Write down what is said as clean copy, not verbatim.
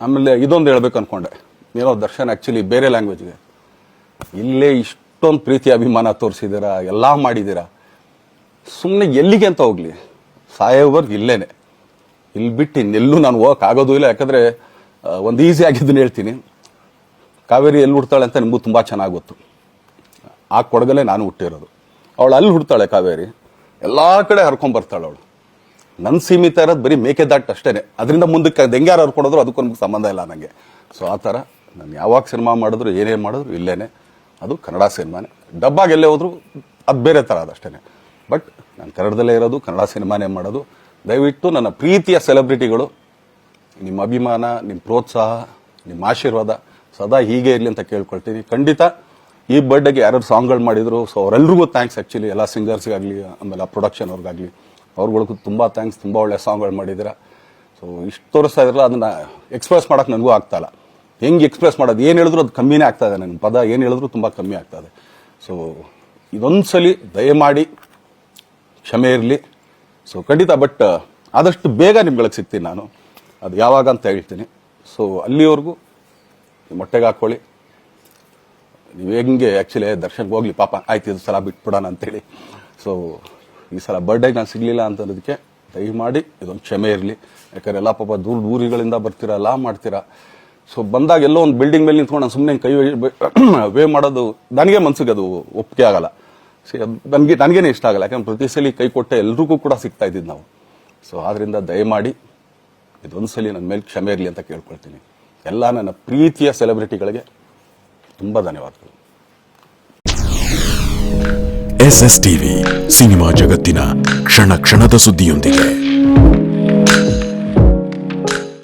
ಆಮೇಲೆ ಇದೊಂದು ಹೇಳ್ಬೇಕು ಅನ್ಕೊಂಡೆ, ಏನೋ ದರ್ಶನ್ ಆ್ಯಕ್ಚುಲಿ ಬೇರೆ ಲ್ಯಾಂಗ್ವೇಜ್ಗೆ, ಇಲ್ಲೇ ಇಷ್ಟೊಂದು ಪ್ರೀತಿ ಅಭಿಮಾನ ತೋರಿಸಿದ್ದೀರಾ, ಎಲ್ಲ ಮಾಡಿದ್ದೀರಾ, ಸುಮ್ಮನೆ ಎಲ್ಲಿಗೆ ಅಂತ ಹೋಗ್ಲಿ, ಸಾಯೋವರ್ಗು ಇಲ್ಲೇನೆ, ಇಲ್ಲಿ ಬಿಟ್ಟು ಇನ್ನೆಲ್ಲೂ ನಾನು ಹೋಗೋಕ್ಕಾಗೋದು ಇಲ್ಲ. ಯಾಕಂದರೆ ಒಂದು ಈಸಿ ಆಗಿದ್ದನ್ನು ಹೇಳ್ತೀನಿ, ಕಾವೇರಿ ಎಲ್ಲಿ ಹುಡ್ತಾಳೆ ಅಂತ ನಿಮಗೂ ತುಂಬ ಚೆನ್ನಾಗಿ ಗೊತ್ತು. ಆ ಕೊಡಗಲ್ಲೇ ನಾನು ಹುಟ್ಟಿರೋದು. ಅವಳು ಅಲ್ಲಿ ಹುಡ್ತಾಳೆ ಕಾವೇರಿ, ಎಲ್ಲ ಕಡೆ ಹರ್ಕೊಂಡ್ಬರ್ತಾಳೆ ಅವಳು. ನನ್ನ ಸೀಮಿತ ಇರೋದು ಬರೀ ಮೇಕೆದಾಟ್ ಅಷ್ಟೇ, ಅದರಿಂದ ಮುಂದಕ್ಕೆ ಅದು ಹೆಂಗ್ಯಾರು ಹರ್ಕೊಡೋದ್ರು ಅದಕ್ಕೂ ನಮ್ಗೆ ಸಂಬಂಧ ಇಲ್ಲ ನನಗೆ. ಸೊ ಆ ಥರ ನಾನು ಯಾವಾಗ ಸಿನಿಮಾ ಮಾಡಿದ್ರು ಏನೇನು ಮಾಡಿದ್ರು ಇಲ್ಲೇನೆ, ಅದು ಕನ್ನಡ ಸಿನಿಮಾನೇ. ಡಬ್ಬಾಗಿ ಎಲ್ಲೇ ಹೋದ್ರು ಅದು ಬೇರೆ ಥರ ಅದಷ್ಟೇ. ಬಟ್ ನಾನು ಕನ್ನಡದಲ್ಲೇ ಇರೋದು, ಕನ್ನಡ ಸಿನಿಮಾನೇ ಮಾಡೋದು. ದಯವಿಟ್ಟು ನನ್ನ ಪ್ರೀತಿಯ ಸೆಲೆಬ್ರಿಟಿಗಳು, ನಿಮ್ಮ ಅಭಿಮಾನ, ನಿಮ್ಮ ಪ್ರೋತ್ಸಾಹ, ನಿಮ್ಮ ಆಶೀರ್ವಾದ ಸದಾ ಹೀಗೆ ಇರಲಿ ಅಂತ ಕೇಳ್ಕೊಳ್ತೀನಿ. ಖಂಡಿತ ಈ ಬರ್ಡೇಗೆ ಯಾರು ಸಾಂಗ್ಗಳು ಮಾಡಿದ್ರು, ಸೊ ಅವರೆಲ್ರಿಗೂ ಥ್ಯಾಂಕ್ಸ್. ಆ್ಯಕ್ಚುಲಿ ಎಲ್ಲ ಸಿಂಗರ್ಸ್ಗಾಗಲಿ, ಆಮೇಲೆ ಆ ಪ್ರೊಡಕ್ಷನ್ ಅವ್ರಿಗಾಗಲಿ, ಅವ್ರುಗಳಿಗೂ ತುಂಬ ಥ್ಯಾಂಕ್ಸ್. ತುಂಬ ಒಳ್ಳೆ ಸಾಂಗ್ಗಳು ಮಾಡಿದ್ದೀರಾ. ಸೊ ಇಷ್ಟು ತೋರಿಸ್ತಾ ಇದ್ರಲ್ಲ, ಅದನ್ನು ಎಕ್ಸ್ಪ್ರೆಸ್ ಮಾಡೋಕೆ ನನಗೂ ಆಗ್ತಾಯಿಲ್ಲ. ಹೆಂಗೆ ಎಕ್ಸ್ಪ್ರೆಸ್ ಮಾಡೋದು, ಏನು ಹೇಳಿದ್ರು ಅದು ಕಮ್ಮಿನೇ ಆಗ್ತಾಯಿದೆ. ನನ್ನ ಪದ ಏನು ಹೇಳಿದ್ರು ತುಂಬ ಕಮ್ಮಿ ಆಗ್ತದೆ. ಸೊ ಇದೊಂದು ಸಲ ದಯಮಾಡಿ ಕ್ಷಮೆ ಇರಲಿ. ಸೊ ಖಂಡಿತ, ಬಟ್ ಆದಷ್ಟು ಬೇಗ ನಿಮ್ಗಳಿಗೆ ಸಿಗ್ತೀನಿ ನಾನು, ಅದು ಯಾವಾಗ ಅಂತ ಹೇಳ್ತೀನಿ. ಸೊ ಅಲ್ಲಿವರೆಗೂ ಮೊಟ್ಟೆಗೆ ಹಾಕ್ಕೊಳ್ಳಿ. ನೀವು ಹೆಂಗೆ ಆ್ಯಕ್ಚುಲಿ ದರ್ಶನ್ಗೆ ಹೋಗ್ಲಿ ಪಾಪ, ಆಯ್ತು ಇದು ಸಲ ಬಿಟ್ಬಿಡೋಣ ಅಂತೇಳಿ. ಸೊ ಈ ಸಲ ಬರ್ಡೇಗೆ ನಾನು ಸಿಗಲಿಲ್ಲ ಅಂತನ್ನೋದಕ್ಕೆ ದಯಮಾಡಿ ಇದೊಂದು ಕ್ಷಮೆ ಇರಲಿ. ಯಾಕಂದರೆ ಎಲ್ಲ ಪಾಪ ದೂರ ಊರುಗಳಿಂದ ಬರ್ತೀರಾ, ಎಲ್ಲ ಮಾಡ್ತೀರಾ. ಸೊ ಬಂದಾಗ ಎಲ್ಲೋ ಒಂದು ಬಿಲ್ಡಿಂಗ್ ಮೇಲೆ ನಿಂತ್ಕೊಂಡು ನಾನು ಸುಮ್ಮನೆ ಕೈ ವೇ ಮಾಡೋದು ನನಗೆ ಮನ್ಸಿಗೆ ಅದು ಒಪ್ಪಿಗೆ ಆಗಲ್ಲ. ನನಗೇನೆ ಇಷ್ಟ ಆಗಲ್ಲ. ಯಾಕಂದ್ರೆ ಪ್ರತಿ ಸಲ ಕೈ ಕೊಟ್ಟೆ ಎಲ್ರಿಗೂ ಕೂಡ ಸಿಗ್ತಾ ಇದ್ದಿದ್ದು ನಾವು. ಸೊ ಆದ್ದರಿಂದ ದಯಮಾಡಿ ಇದೊಂದು ಸಲ ನನ್ನ ಮೇಲೆ ಕ್ಷಮೆ ಇರಲಿ ಅಂತ ಕೇಳ್ಕೊಳ್ತೀನಿ. ಎಲ್ಲ ನನ್ನ ಪ್ರೀತಿಯ ಸೆಲೆಬ್ರಿಟಿಗಳಿಗೆ ತುಂಬ ಧನ್ಯವಾದಗಳು. SS ಟಿವಿ, ಸಿನಿಮಾ ಜಗತ್ತಿನ ಕ್ಷಣ ಕ್ಷಣದ ಸುದ್ದಿಯೊಂದಿಗೆ.